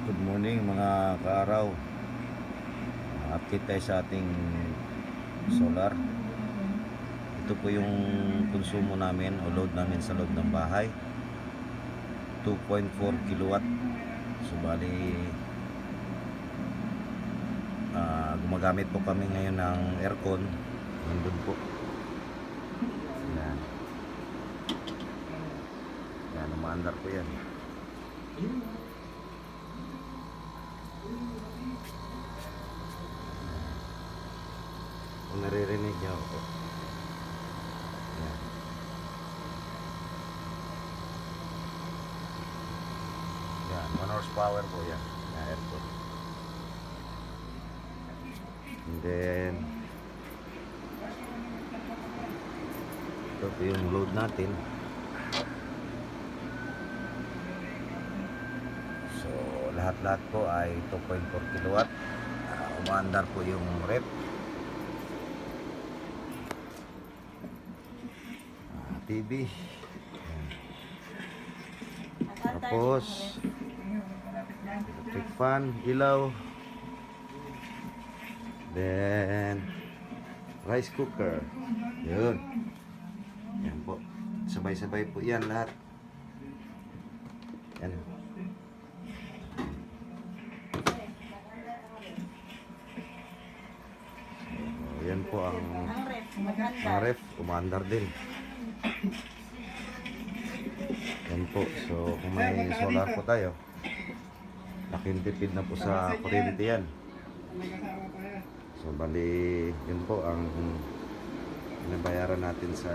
Good morning mga kaaraw. Update tayo sa ating solar. Ito po yung konsumo namin o load namin sa loob ng bahay. 2.4 kilowatt. So bali gumagamit po kami ngayon ng aircon. Nandun po. Yan. Yan, umaandar po yan. Kung naririnig niyo ako. Yan. Yan, 1 horsepower po yan. Yan, aircon. And then ito po yung load natin. So lahat-lahat po ay 2.4 kilowatt. Umaandar po yung rep. TV. Tapos electric fan, ilaw. Then rice cooker. Yun. Yan po. Sabay-sabay po yan lahat. Yan. So, yan po ang ref. Umaandar din. Yan po. So kung may solar po tayo, laking tipid na po sa kuryente yan. So bali yun po ang binabayaran natin sa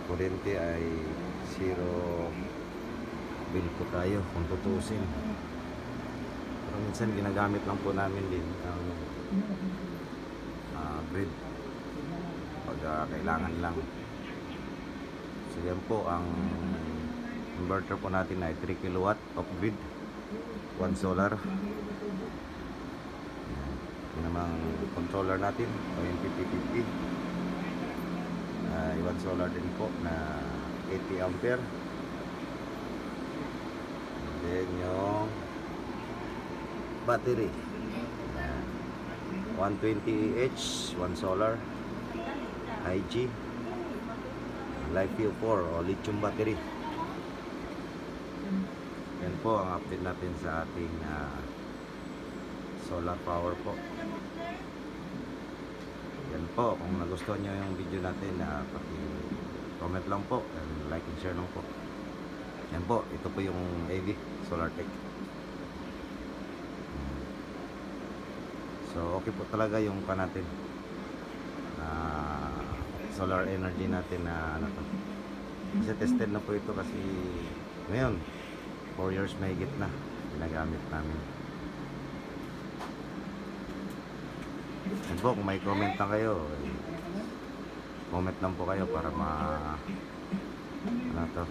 kuryente ay zero bill po tayo kung tutusin. Pero minsan ginagamit lang po namin din ang grid pag kailangan lang. So yan po ang inverter po natin ay 3 kilowatt off grid, 1 solar. Yan namang controller natin o yung 5050 ay 1 solar din po na 80 ampere. And then yung battery 120 Ah 1 solar IG LiFePO 4 o lithium battery. Yan po ang update natin sa ating solar power po. Yan po, kung nagustuhan nyo yung video natin, paki-comment lang po and like and share lang po. Yan po, ito po yung AV Solar Tech. So okay po talaga yung natin solar energy natin na ano to. Kasi tested na po ito kasi ngayon 4 years may higit na ginagamit namin. And po, kung may comment lang kayo, comment lang po kayo para ano to,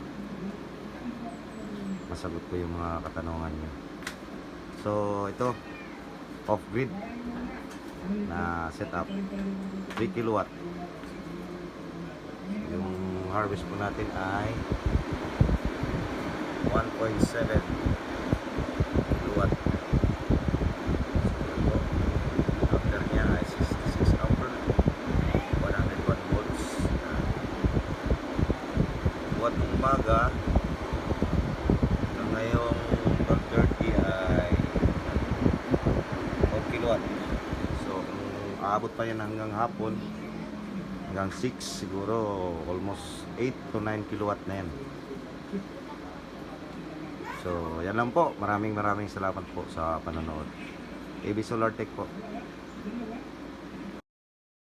masagot ko yung mga katanungan nyo. So ito off grid na setup 3 kilowatt. Yung harvest po natin ay 1.7 kilowatt. So after niya ay 66 ampere, 101 volts. Buwan ng umaga na ngayong 12:30 ay 4 kilowatt. So kung aabot pa yan hanggang hapon, hanggang 6 siguro, almost 8 to 9 kilowatt na yan. So yan lang po, maraming salamat po sa panonood. AV Solar Tech po.